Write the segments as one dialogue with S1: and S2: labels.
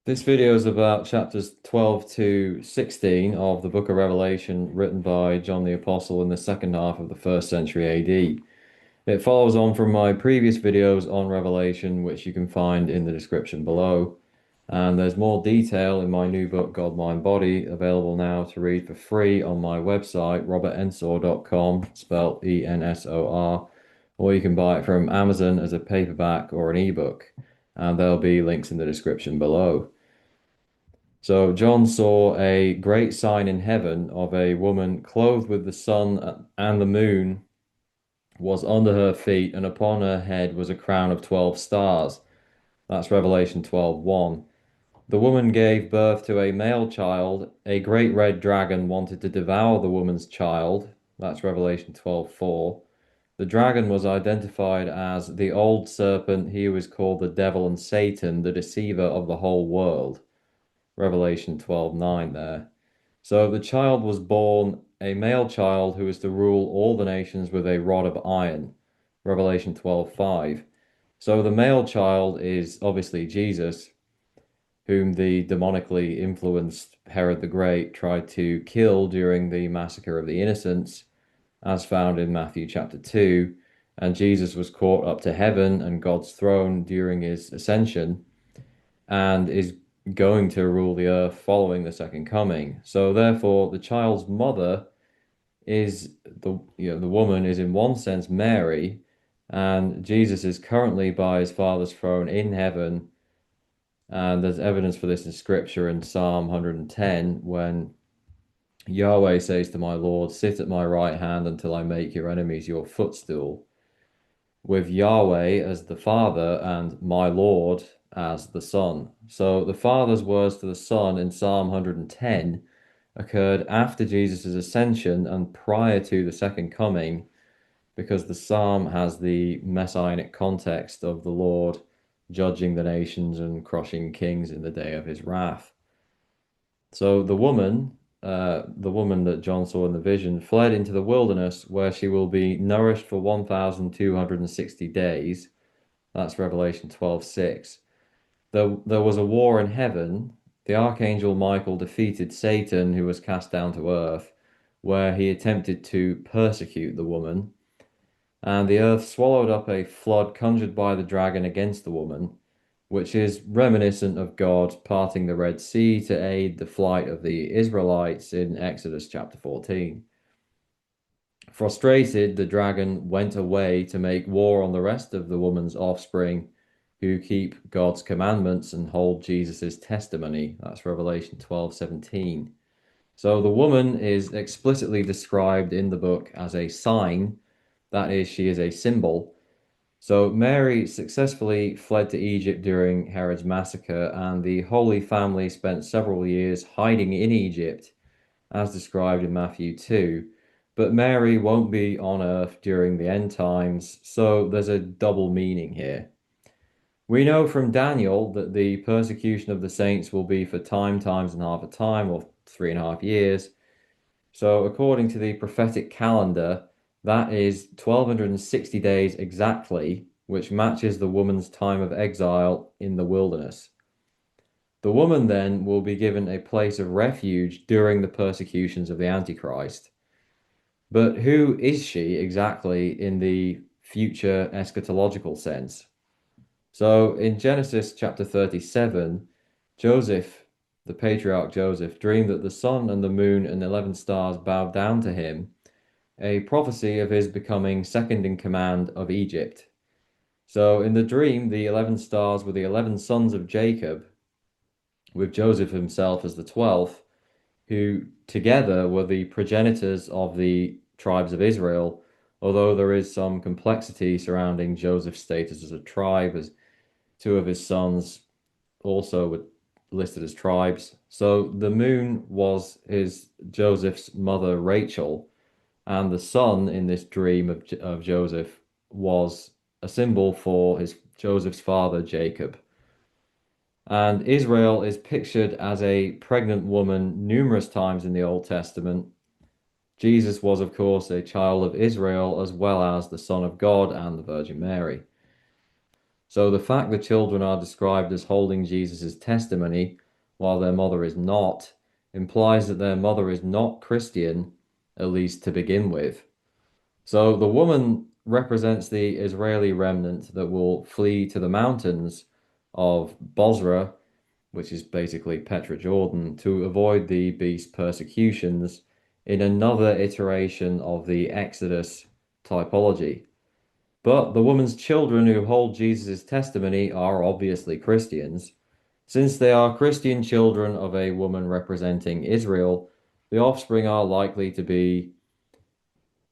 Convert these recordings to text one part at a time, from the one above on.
S1: This video is about chapters 12 to 16 of the book of Revelation, written by John the Apostle in the second half of the first century AD. It follows on from my previous videos on Revelation, which you can find in the description below. And there's more detail in my new book, God, Mind, Body, available now to read for free on my website, robertensor.com, spelled Ensor, or you can buy it from Amazon as a paperback or an ebook. And there'll be links in the description below. So John saw a great sign in heaven of a woman clothed with the sun and the moon was under her feet, and upon her head was a crown of 12 stars. That's Revelation 12:1. The woman gave birth to a male child. A great red dragon wanted to devour the woman's child. That's Revelation 12:4. The dragon was identified as the old serpent. He was called the devil and Satan, the deceiver of the whole world. Revelation 12:9 there. So the child was born a male child who is to rule all the nations with a rod of iron. Revelation 12:5. So the male child is obviously Jesus, whom the demonically influenced Herod the Great tried to kill during the massacre of the innocents, as found in Matthew chapter 2. And Jesus was caught up to heaven and God's throne during his ascension and is going to rule the earth following the second coming. So therefore, the child's mother is the woman is in one sense Mary, and Jesus is currently by his Father's throne in heaven. And there's evidence for this in Scripture in Psalm 110 when Yahweh says to my Lord, "Sit at my right hand until I make your enemies your footstool," with Yahweh as the Father and my Lord as the Son. So the Father's words to the Son in Psalm 110 occurred after Jesus' ascension and prior to the second coming, because the psalm has the messianic context of the Lord judging the nations and crushing kings in the day of his wrath. So the woman that John saw in the vision, fled into the wilderness where she will be nourished for 1,260 days. That's Revelation 12:6. There was a war in heaven. The archangel Michael defeated Satan, who was cast down to earth, where he attempted to persecute the woman. And the earth swallowed up a flood conjured by the dragon against the woman, which is reminiscent of God parting the Red Sea to aid the flight of the Israelites in Exodus chapter 14. Frustrated, the dragon went away to make war on the rest of the woman's offspring who keep God's commandments and hold Jesus' testimony. That's Revelation 12:17. So the woman is explicitly described in the book as a sign, that is, she is a symbol. So Mary successfully fled to Egypt during Herod's massacre, and the Holy Family spent several years hiding in Egypt, as described in Matthew 2. But Mary won't be on earth during the end times, so there's a double meaning here. We know from Daniel that the persecution of the saints will be for time, times, and half a time, or 3.5 years. So, according to the prophetic calendar, that is 1,260 days exactly, which matches the woman's time of exile in the wilderness. The woman then will be given a place of refuge during the persecutions of the Antichrist. But who is she exactly in the future eschatological sense? So in Genesis chapter 37, Joseph, the patriarch Joseph, dreamed that the sun and the moon and 11 stars bowed down to him, a prophecy of his becoming second in command of Egypt. So in the dream, the 11 stars were the 11 sons of Jacob, with Joseph himself as the 12th, who together were the progenitors of the tribes of Israel, although there is some complexity surrounding Joseph's status as a tribe, as two of his sons also were listed as tribes. So the moon was his Joseph's mother Rachel, and the sun in this dream of Joseph was a symbol for his Joseph's father Jacob. And Israel is pictured as a pregnant woman numerous times in the Old Testament. Jesus was, of course, a child of Israel as well as the Son of God and the Virgin Mary. So the fact the children are described as holding Jesus' testimony while their mother is not implies that their mother is not Christian, at least to begin with. So the woman represents the Israeli remnant that will flee to the mountains of Bozrah, which is basically Petra Jordan, to avoid the beast persecutions in another iteration of the Exodus typology. But the woman's children who hold Jesus' testimony are obviously Christians. Since they are Christian children of a woman representing Israel, the offspring are likely to be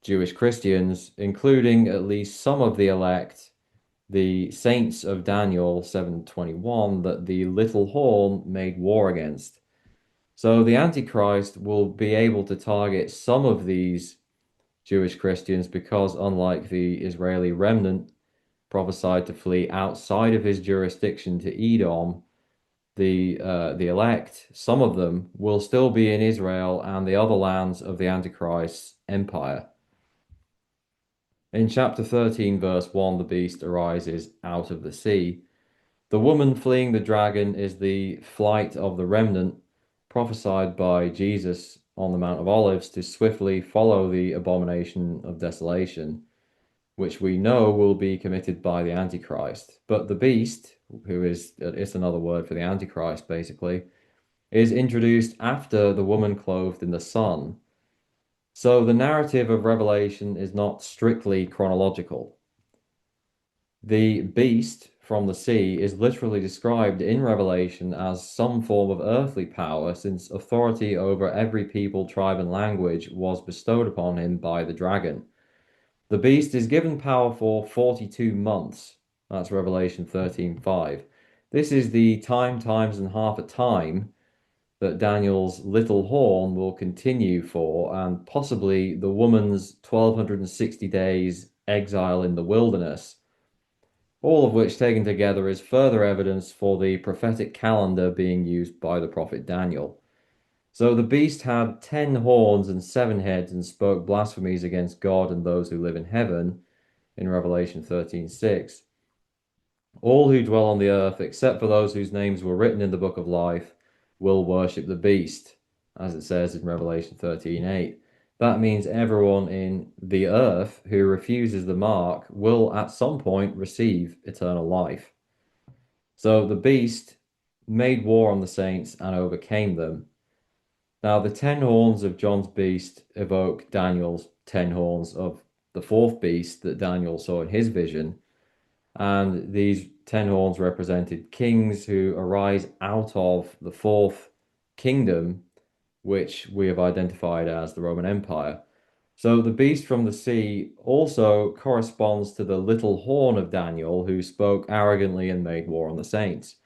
S1: Jewish Christians, including at least some of the elect, the saints of Daniel 7:21 that the little horn made war against. So the Antichrist will be able to target some of these Jewish Christians because, unlike the Israeli remnant prophesied to flee outside of his jurisdiction to Edom, the elect, some of them, will still be in Israel and the other lands of the Antichrist's empire. In chapter 13, verse 1, the beast arises out of the sea. The woman fleeing the dragon is the flight of the remnant prophesied by Jesus on the Mount of Olives to swiftly follow the abomination of desolation, which we know will be committed by the Antichrist. But the beast, who is, it's another word for the Antichrist basically, is introduced after the woman clothed in the sun. So the narrative of Revelation is not strictly chronological. The beast from the sea is literally described in Revelation as some form of earthly power, since authority over every people, tribe, and language was bestowed upon him by the dragon. The beast is given power for 42 months. That's Revelation 13:5. This is the time, times, and half a time that Daniel's little horn will continue for, and possibly the woman's 1260 days exile in the wilderness, all of which taken together is further evidence for the prophetic calendar being used by the prophet Daniel. So the beast had 10 horns and 7 heads and spoke blasphemies against God and those who live in heaven in Revelation 13:6. All who dwell on the earth, except for those whose names were written in the book of life, will worship the beast, as it says in Revelation 13:8. That means everyone in the earth who refuses the mark will at some point receive eternal life. So the beast made war on the saints and overcame them. Now, the 10 horns of John's beast evoke Daniel's 10 horns of the fourth beast that Daniel saw in his vision. And these 10 horns represented kings who arise out of the fourth kingdom, which we have identified as the Roman Empire. So the beast from the sea also corresponds to the little horn of Daniel, who spoke arrogantly and made war on the saints.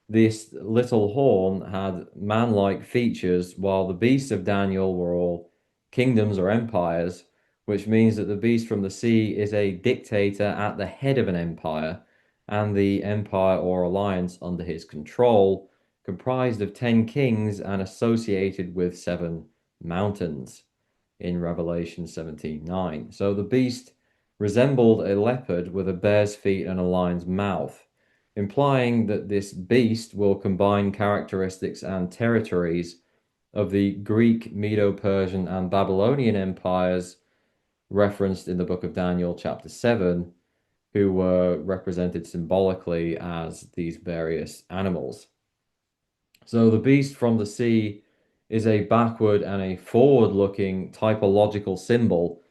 S1: This little horn had man-like features, while the beasts of Daniel were all kingdoms or empires, which means that the beast from the sea is a dictator at the head of an empire, and the empire or alliance under his control, comprised of 10 kings and associated with 7 mountains in Revelation 17:9. So the beast resembled a leopard with a bear's feet and a lion's mouth, implying that this beast will combine characteristics and territories of the Greek, Medo-Persian, and Babylonian empires referenced in the book of Daniel, chapter 7, who were represented symbolically as these various animals. So the beast from the sea is a backward and a forward-looking typological symbol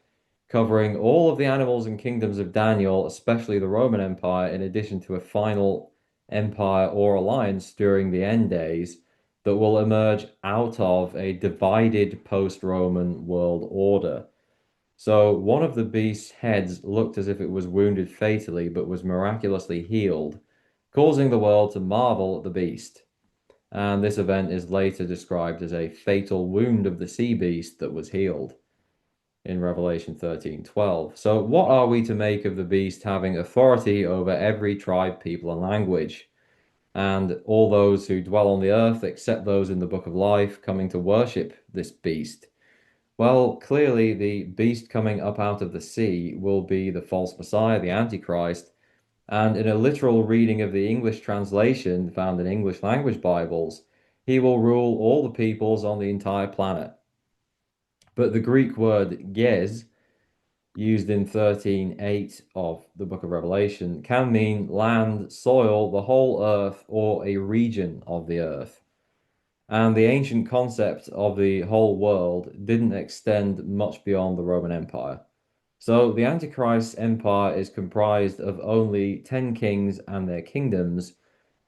S1: covering all of the animals and kingdoms of Daniel, especially the Roman Empire, in addition to a final empire or alliance during the end days that will emerge out of a divided post-Roman world order. So one of the beast's heads looked as if it was wounded fatally, but was miraculously healed, causing the world to marvel at the beast. And this event is later described as a fatal wound of the sea beast that was healed in Revelation 13:12. So what are we to make of the beast having authority over every tribe, people, and language, and all those who dwell on the earth, except those in the book of life, coming to worship this beast? Well, clearly the beast coming up out of the sea will be the false Messiah, the Antichrist, And in a literal reading of the English translation found in English language Bibles, he will rule all the peoples on the entire planet. But the Greek word gez, used in 13:8 of the book of Revelation, can mean land, soil, the whole earth, or a region of the earth. And the ancient concept of the whole world didn't extend much beyond the Roman Empire. So the Antichrist empire is comprised of only 10 kings and their kingdoms,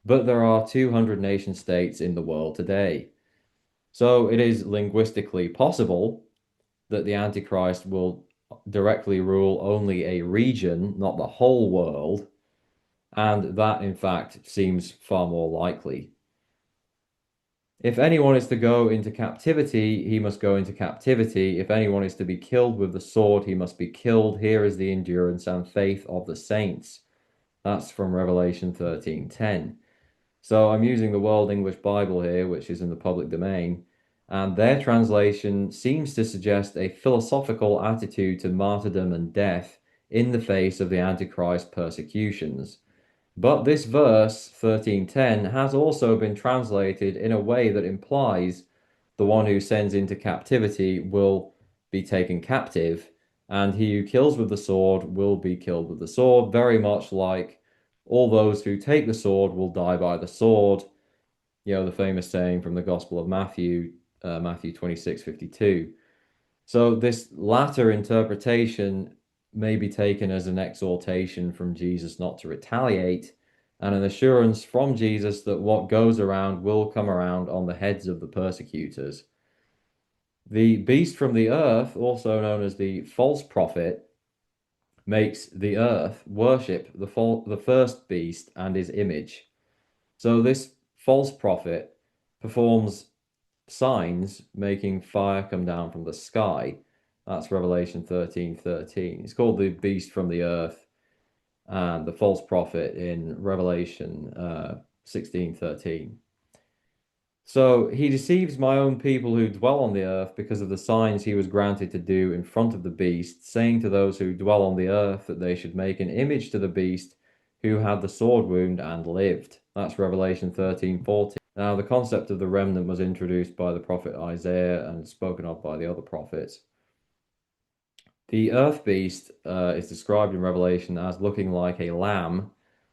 S1: but there are 200 nation states in the world today. So it is linguistically possible that the Antichrist will directly rule only a region, not the whole world, and that in fact seems far more likely. If anyone is to go into captivity, he must go into captivity. If anyone is to be killed with the sword, he must be killed. Here is the endurance and faith of the saints. That's from Revelation 13:10. So I'm using the World English Bible here, which is in the public domain, and their translation seems to suggest a philosophical attitude to martyrdom and death in the face of the Antichrist persecutions. But this verse, 13:10, has also been translated in a way that implies the one who sends into captivity will be taken captive, and he who kills with the sword will be killed with the sword, very much like all those who take the sword will die by the sword. You know, the famous saying from the Gospel of Matthew, Matthew 26:52. So this latter interpretation may be taken as an exhortation from Jesus not to retaliate, and an assurance from Jesus that what goes around will come around on the heads of the persecutors. The beast from the earth, also known as the false prophet, makes the earth worship the first beast and his image. So this false prophet performs signs making fire come down from the sky. That's Revelation 13:13. It's called the beast from the earth and the false prophet in Revelation 16:13. So he deceives my own people who dwell on the earth because of the signs he was granted to do in front of the beast, saying to those who dwell on the earth that they should make an image to the beast who had the sword wound and lived. That's Revelation 13:14. Now, the concept of the remnant was introduced by the prophet Isaiah and spoken of by the other prophets. The earth beast is described in Revelation as looking like a lamb,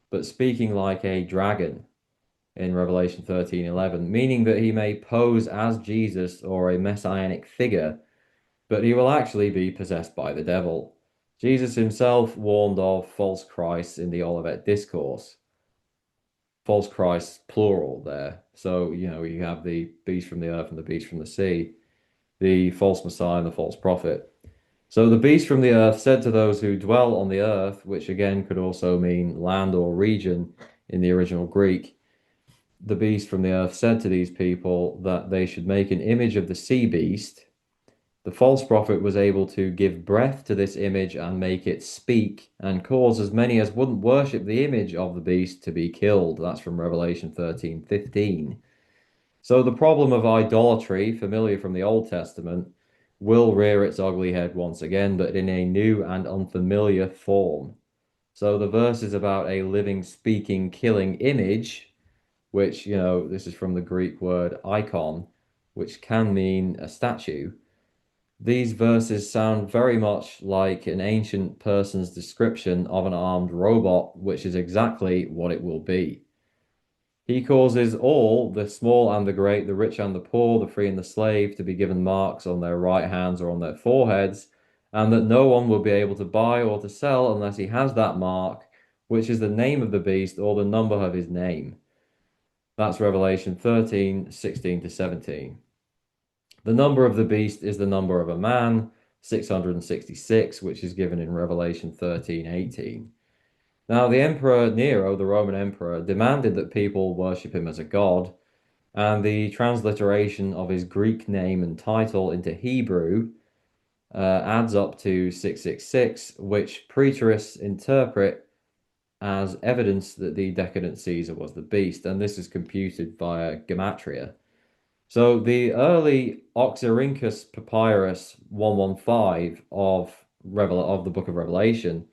S1: but speaking like a dragon in Revelation 13:11, meaning that he may pose as Jesus or a messianic figure, but he will actually be possessed by the devil. Jesus himself warned of false Christs in the Olivet Discourse. False Christs, plural there. So, you know, you have the beast from the earth and the beast from the sea, the false Messiah and the false prophet. So the beast from the earth said to those who dwell on the earth, which again could also mean land or region in the original Greek, the beast from the earth said to these people that they should make an image of the sea beast. The false prophet was able to give breath to this image and make it speak and cause as many as wouldn't worship the image of the beast to be killed. That's from Revelation 13:15. So the problem of idolatry, familiar from the Old Testament, will rear its ugly head once again, but in a new and unfamiliar form. So the verse is about a living, speaking, killing image, which, you know, this is from the Greek word icon, which can mean a statue. These verses sound very much like an ancient person's description of an armed robot, which is exactly what it will be. He causes all, the small and the great, the rich and the poor, the free and the slave, to be given marks on their right hands or on their foreheads, and that no one will be able to buy or to sell unless he has that mark, which is the name of the beast or the number of his name. That's Revelation 13:16 to 17. The number of the beast is the number of a man, 666, which is given in Revelation 13:18. Now, the Emperor Nero, the Roman Emperor, demanded that people worship him as a god, and the transliteration of his Greek name and title into Hebrew adds up to 666, which preterists interpret as evidence that the decadent Caesar was the beast, and this is computed via gematria. So the early Oxyrhynchus Papyrus 115 of the Book of Revelation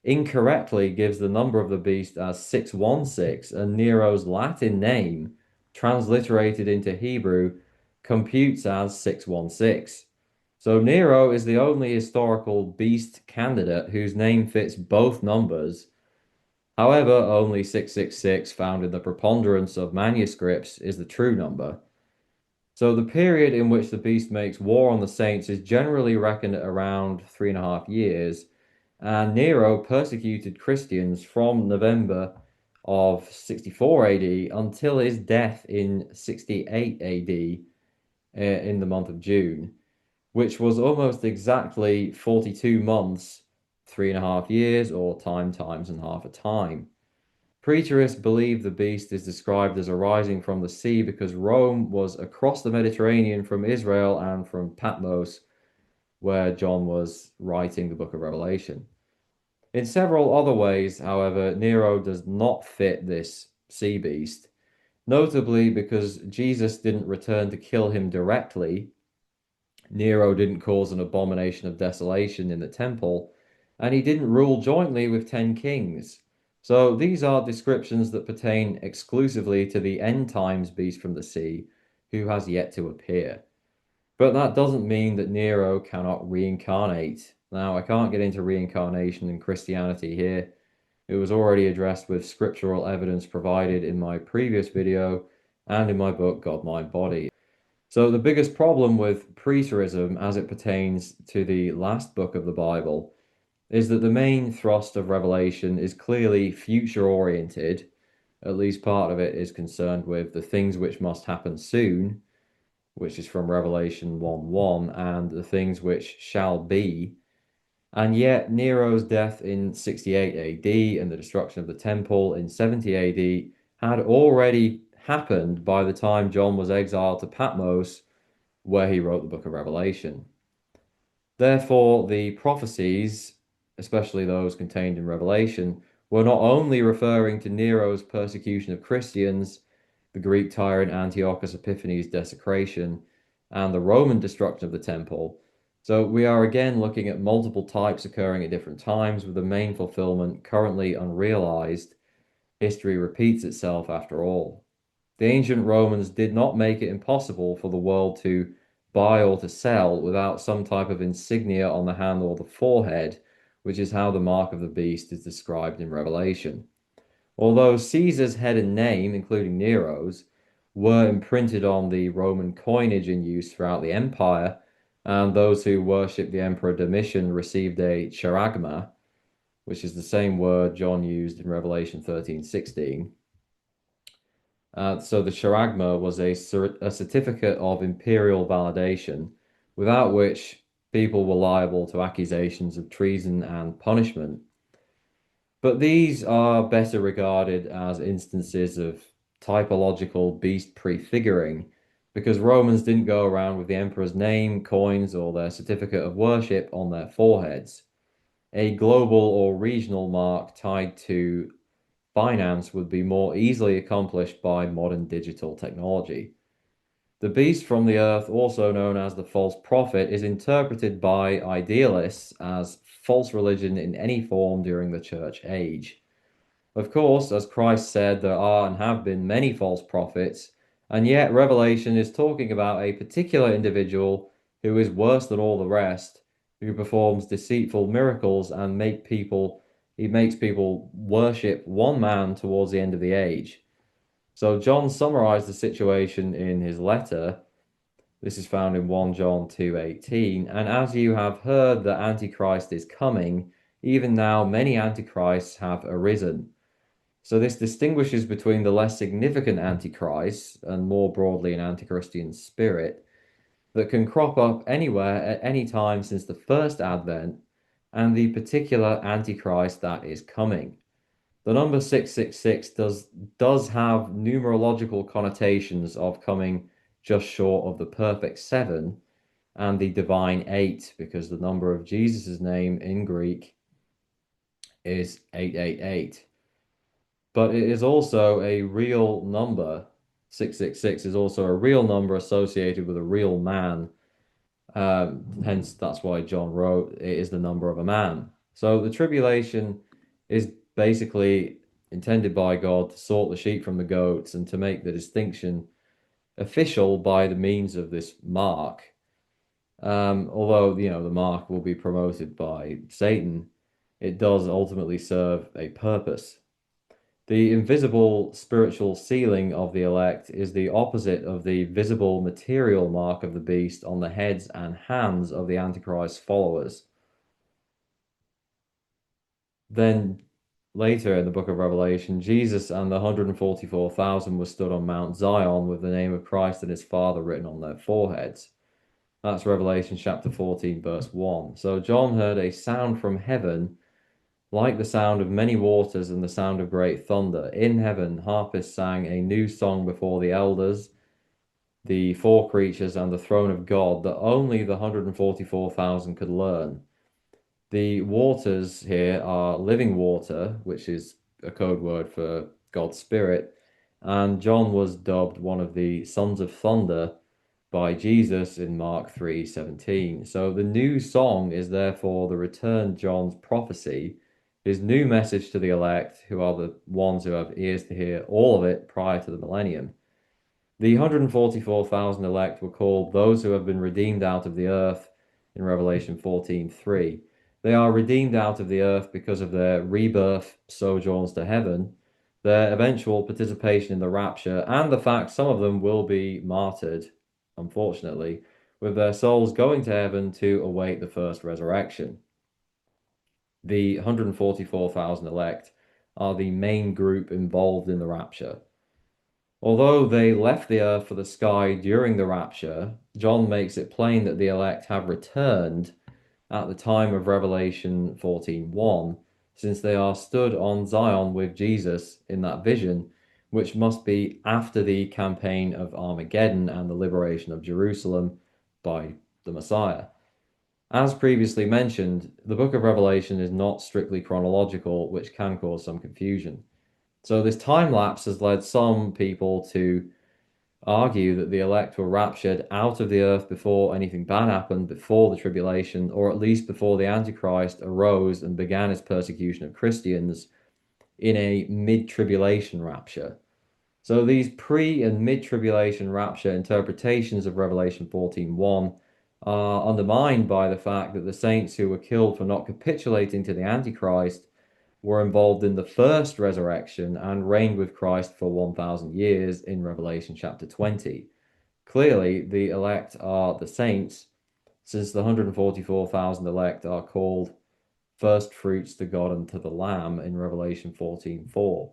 S1: incorrectly gives the number of the beast as 616, and Nero's Latin name, transliterated into Hebrew, computes as 616. So Nero is the only historical beast candidate whose name fits both numbers. However, only 666, found in the preponderance of manuscripts, is the true number. So the period in which the beast makes war on the saints is generally reckoned at around 3.5 years, and Nero persecuted Christians from November of 64 AD until his death in 68 AD in the month of June, which was almost exactly 42 months, 3.5 years, or time times and half a time. Preterists believe the beast is described as arising from the sea because Rome was across the Mediterranean from Israel and from Patmos, where John was writing the book of Revelation. In several other ways, however, Nero does not fit this sea beast, notably because Jesus didn't return to kill him directly. Nero didn't cause an abomination of desolation in the temple, and he didn't rule jointly with 10 kings. So these are descriptions that pertain exclusively to the end times beast from the sea, who has yet to appear. But that doesn't mean that Nero cannot reincarnate. Now, I can't get into reincarnation in Christianity here. It was already addressed with scriptural evidence provided in my previous video and in my book, God, Mind, Body. So the biggest problem with preterism as it pertains to the last book of the Bible is that the main thrust of Revelation is clearly future oriented. At least part of it is concerned with the things which must happen soon, which is from Revelation 1:1, and the things which shall be. And yet Nero's death in 68 AD and the destruction of the temple in 70 AD had already happened by the time John was exiled to Patmos, where he wrote the book of Revelation. Therefore, the prophecies, especially those contained in Revelation, were not only referring to Nero's persecution of Christians, the Greek tyrant Antiochus Epiphanes' desecration, and the Roman destruction of the temple. So we are again looking at multiple types occurring at different times, with the main fulfillment currently unrealized. History repeats itself after all. The ancient Romans did not make it impossible for the world to buy or to sell without some type of insignia on the hand or the forehead, which is how the mark of the beast is described in Revelation. Although Caesar's head and name, including Nero's, were imprinted on the Roman coinage in use throughout the empire, and those who worshipped the Emperor Domitian received a charagma, which is the same word John used in Revelation 13:16. So the charagma was a certificate of imperial validation, without which people were liable to accusations of treason and punishment. But these are better regarded as instances of typological beast prefiguring, because Romans didn't go around with the emperor's name, coins, or their certificate of worship on their foreheads. A global or regional mark tied to finance would be more easily accomplished by modern digital technology. The beast from the earth, also known as the false prophet, is interpreted by idealists as false religion in any form during the church age. Of course, as Christ said, there are and have been many false prophets, and yet Revelation is talking about a particular individual who is worse than all the rest, who performs deceitful miracles and he makes people worship one man towards the end of the age. So John summarized the situation in his letter. This is found in 1 John 2:18. And as you have heard that Antichrist is coming, even now many Antichrists have arisen. So this distinguishes between the less significant Antichrist and more broadly an anti-Christian spirit that can crop up anywhere at any time since the first advent, and the particular Antichrist that is coming. The number 666 does have numerological connotations of coming just short of the perfect 7 and the divine 8, because the number of Jesus' name in Greek is 888. But it is also a real number. 666 is also a real number associated with a real man. Hence, that's why John wrote, it is the number of a man. So the tribulation is basically intended by God to sort the sheep from the goats and to make the distinction official by the means of this mark. Although, the mark will be promoted by Satan, it does ultimately serve a purpose. The invisible spiritual sealing of the elect is the opposite of the visible material mark of the beast on the heads and hands of the Antichrist's followers. Then later in the book of Revelation, Jesus and the 144,000 were stood on Mount Zion with the name of Christ and his Father written on their foreheads. That's Revelation chapter 14, verse 1. So John heard a sound from heaven, like the sound of many waters and the sound of great thunder. In heaven, harpists sang a new song before the elders, the four creatures, and the throne of God that only the 144,000 could learn. The waters here are living water, which is a code word for God's Spirit, and John was dubbed one of the sons of thunder by Jesus in Mark 3:17. So the new song is therefore the returned John's prophecy, his new message to the elect, who are the ones who have ears to hear all of it prior to the millennium. The 144,000 elect were called those who have been redeemed out of the earth in Revelation 14:3. They are redeemed out of the earth because of their rebirth, sojourns to heaven, their eventual participation in the rapture, and the fact some of them will be martyred, unfortunately, with their souls going to heaven to await the first resurrection. The 144,000 elect are the main group involved in the rapture. Although they left the earth for the sky during the rapture, John makes it plain that the elect have returned at the time of Revelation 14:1, since they are stood on Zion with Jesus in that vision, which must be after the campaign of Armageddon and the liberation of Jerusalem by the Messiah. As previously mentioned, the book of Revelation is not strictly chronological, which can cause some confusion. So this time lapse has led some people to argue that the elect were raptured out of the earth before anything bad happened, before the tribulation, or at least before the Antichrist arose and began his persecution of Christians in a mid-tribulation rapture. So these pre- and mid-tribulation rapture interpretations of Revelation 14:1 are undermined by the fact that the saints who were killed for not capitulating to the Antichrist were involved in the first resurrection and reigned with Christ for 1,000 years in Revelation chapter 20. Clearly, the elect are the saints, since the 144,000 elect are called first fruits to God and to the Lamb in Revelation 14:4.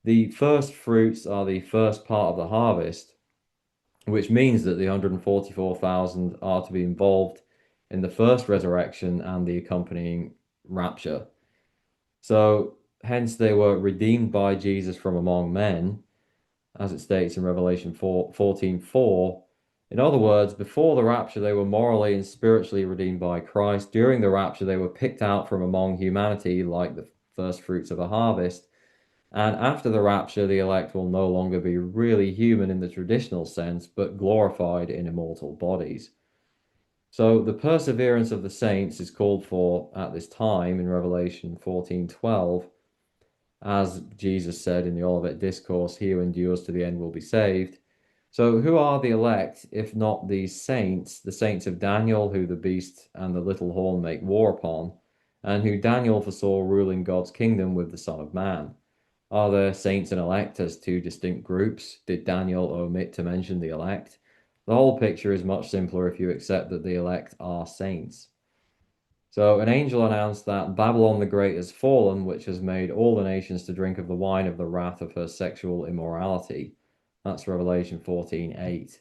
S1: The first fruits are the first part of the harvest, which means that the 144,000 are to be involved in the first resurrection and the accompanying rapture. So, hence they were redeemed by Jesus from among men, as it states in Revelation 14:4. In other words, before the rapture, they were morally and spiritually redeemed by Christ. During the rapture, they were picked out from among humanity like the first fruits of a harvest. And after the rapture, the elect will no longer be really human in the traditional sense, but glorified in immortal bodies. So the perseverance of the saints is called for at this time in Revelation 14:12, as Jesus said in the Olivet Discourse, he who endures to the end will be saved. So who are the elect, if not these saints, the saints of Daniel, who the beast and the little horn make war upon, and who Daniel foresaw ruling God's kingdom with the Son of Man? Are there saints and elect as two distinct groups? Did Daniel omit to mention the elect? The whole picture is much simpler if you accept that the elect are saints. So an angel announced that Babylon the Great has fallen, which has made all the nations to drink of the wine of the wrath of her sexual immorality. That's Revelation 14:8.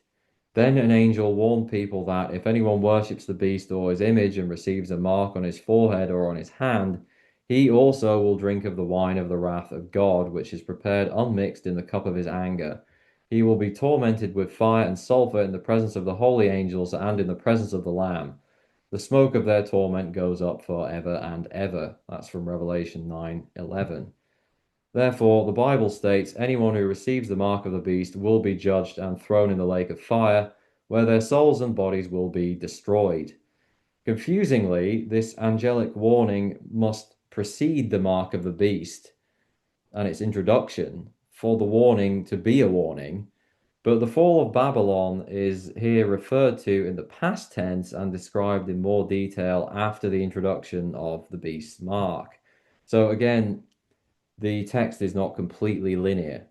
S1: Then an angel warned people that if anyone worships the beast or his image and receives a mark on his forehead or on his hand, he also will drink of the wine of the wrath of God, which is prepared unmixed in the cup of his anger. He will be tormented with fire and sulfur in the presence of the holy angels and in the presence of the Lamb. The smoke of their torment goes up for ever and ever. That's from Revelation 9:11. Therefore, the Bible states anyone who receives the mark of the beast will be judged and thrown in the lake of fire, where their souls and bodies will be destroyed. Confusingly, this angelic warning must precede the mark of the beast and its introduction for the warning to be a warning. But the fall of Babylon is here referred to in the past tense and described in more detail after the introduction of the beast's mark. So again, the text is not completely linear.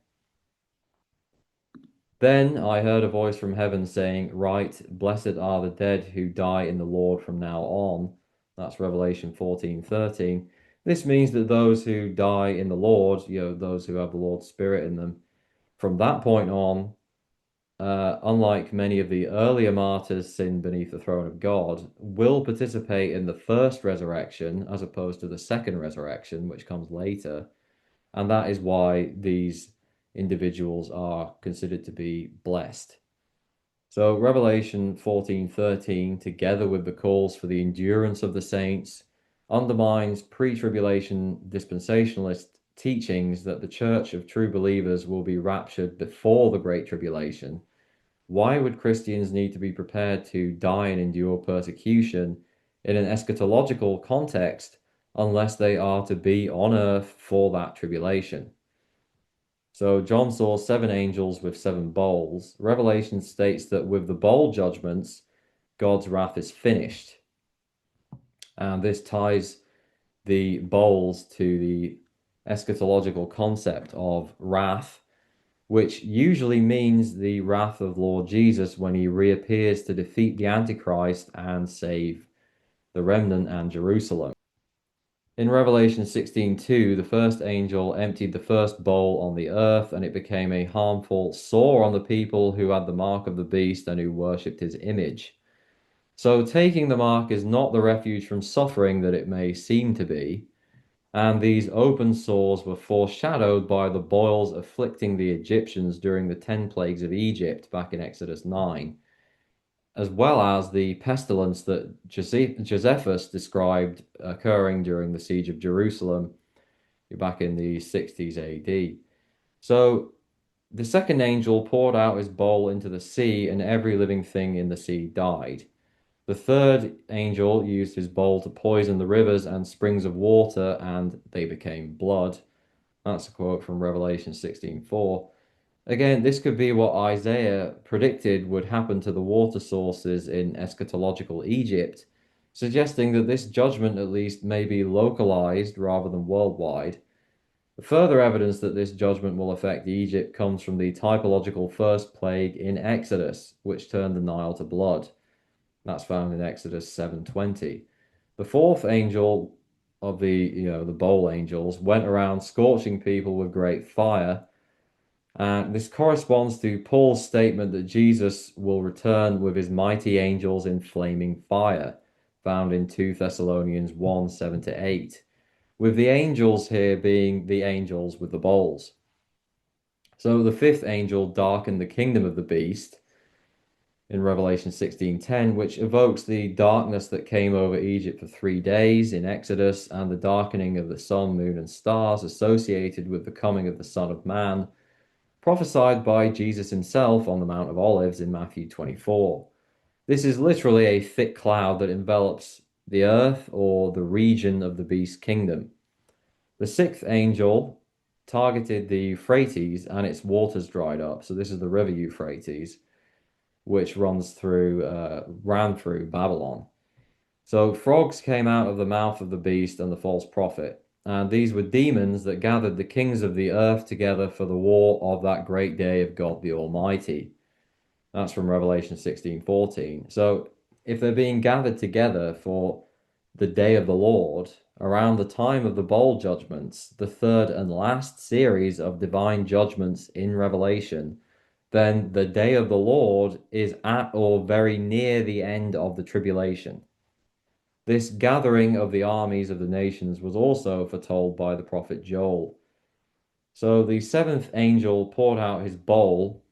S1: Then I heard a voice from heaven saying, "Write, blessed are the dead who die in the Lord from now on." That's Revelation 14:13. This means that those who die in the Lord, those who have the Lord's Spirit in them, from that point on, unlike many of the earlier martyrs seen beneath the throne of God, will participate in the first resurrection as opposed to the second resurrection, which comes later. And that is why these individuals are considered to be blessed. So Revelation 14:13, together with the calls for the endurance of the saints, undermines pre-tribulation dispensationalist teachings that the church of true believers will be raptured before the Great Tribulation. Why would Christians need to be prepared to die and endure persecution in an eschatological context unless they are to be on earth for that tribulation? So John saw 7 angels with 7 bowls. Revelation states that with the bowl judgments, God's wrath is finished. And this ties the bowls to the eschatological concept of wrath, which usually means the wrath of Lord Jesus when he reappears to defeat the Antichrist and save the remnant and Jerusalem. In Revelation 16:2, the first angel emptied the first bowl on the earth, and it became a harmful sore on the people who had the mark of the beast and who worshipped his image. So taking the mark is not the refuge from suffering that it may seem to be, and these open sores were foreshadowed by the boils afflicting the Egyptians during the 10 plagues of Egypt back in Exodus 9, as well as the pestilence that Josephus described occurring during the siege of Jerusalem back in the 60s AD. So the second angel poured out his bowl into the sea, and every living thing in the sea died. The third angel used his bowl to poison the rivers and springs of water, and they became blood. That's a quote from Revelation 16:4. Again, this could be what Isaiah predicted would happen to the water sources in eschatological Egypt, suggesting that this judgment at least may be localized rather than worldwide. Further evidence that this judgment will affect Egypt comes from the typological first plague in Exodus, which turned the Nile to blood. That's found in Exodus 7:20. The fourth angel of the bowl angels went around scorching people with great fire. And this corresponds to Paul's statement that Jesus will return with his mighty angels in flaming fire, found in 2 Thessalonians 1:7-8, with the angels here being the angels with the bowls. So the fifth angel darkened the kingdom of the beast in Revelation 16:10, which evokes the darkness that came over Egypt for 3 days in Exodus and the darkening of the sun, moon, and stars associated with the coming of the Son of Man, prophesied by Jesus himself on the Mount of Olives in Matthew 24. This is literally a thick cloud that envelops the earth or the region of the beast's kingdom. The sixth angel targeted the Euphrates and its waters dried up. So this is the river Euphrates, which ran through Babylon. So frogs came out of the mouth of the beast and the false prophet. And these were demons that gathered the kings of the earth together for the war of that great day of God the Almighty. That's from Revelation 16:14. So if they're being gathered together for the day of the Lord, around the time of the bowl judgments, the third and last series of divine judgments in Revelation, then the day of the Lord is at or very near the end of the tribulation. This gathering of the armies of the nations was also foretold by the prophet Joel. So the seventh angel poured out his bowl,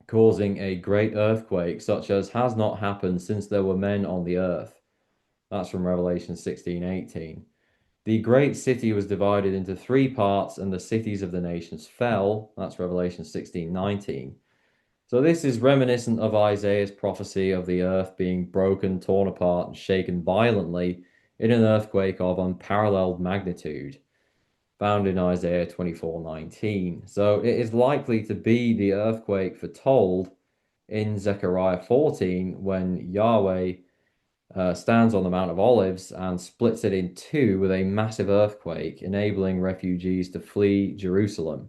S1: causing a great earthquake, such as has not happened since there were men on the earth. That's from Revelation 16:18. The great city was divided into 3 parts, and the cities of the nations fell. That's Revelation 16:19. So this is reminiscent of Isaiah's prophecy of the earth being broken, torn apart, and shaken violently in an earthquake of unparalleled magnitude, found in Isaiah 24:19. So it is likely to be the earthquake foretold in Zechariah 14 when Yahweh stands on the Mount of Olives and splits it in two with a massive earthquake, enabling refugees to flee Jerusalem.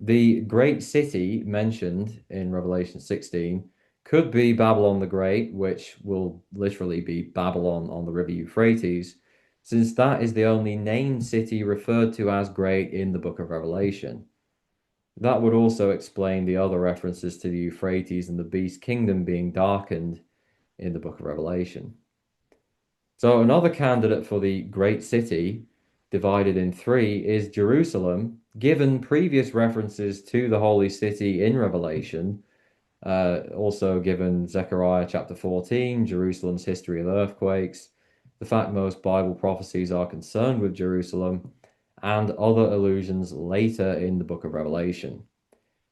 S1: The great city mentioned in Revelation 16 could be Babylon the Great, which will literally be Babylon on the river Euphrates, since that is the only named city referred to as great in the book of Revelation. That would also explain the other references to the Euphrates and the beast kingdom being darkened in the book of Revelation. So another candidate for the great city, divided in three, is Jerusalem, given previous references to the holy city in Revelation, also given Zechariah chapter 14, Jerusalem's history of earthquakes, the fact most Bible prophecies are concerned with Jerusalem, and other allusions later in the book of Revelation.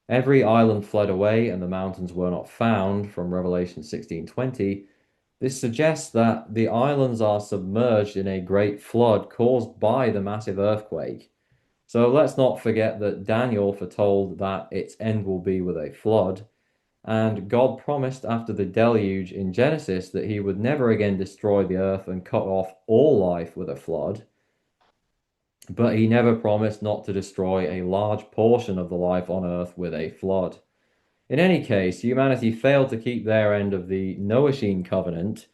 S1: Every island fled away and the mountains were not found from Revelation 16:20. This suggests that the islands are submerged in a great flood caused by the massive earthquake. So let's not forget that Daniel foretold that its end will be with a flood, and God promised after the deluge in Genesis that he would never again destroy the earth and cut off all life with a flood, but he never promised not to destroy a large portion of the life on earth with a flood. In any case, humanity failed to keep their end of the Noahide covenant,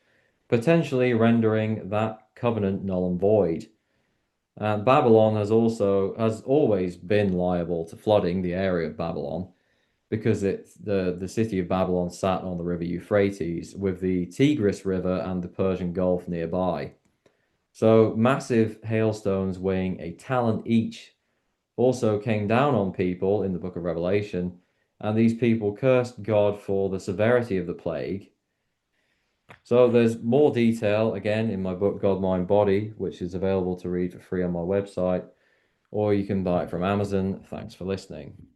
S1: potentially rendering that covenant null and void. And Babylon has always been liable to flooding, the area of Babylon, because the city of Babylon sat on the river Euphrates with the Tigris River and the Persian Gulf nearby. So massive hailstones weighing a talent each also came down on people in the book of Revelation, and these people cursed God for the severity of the plague. So there's more detail again in my book God, Mind, Body, which is available to read for free on my website, or you can buy it from Amazon. Thanks for listening.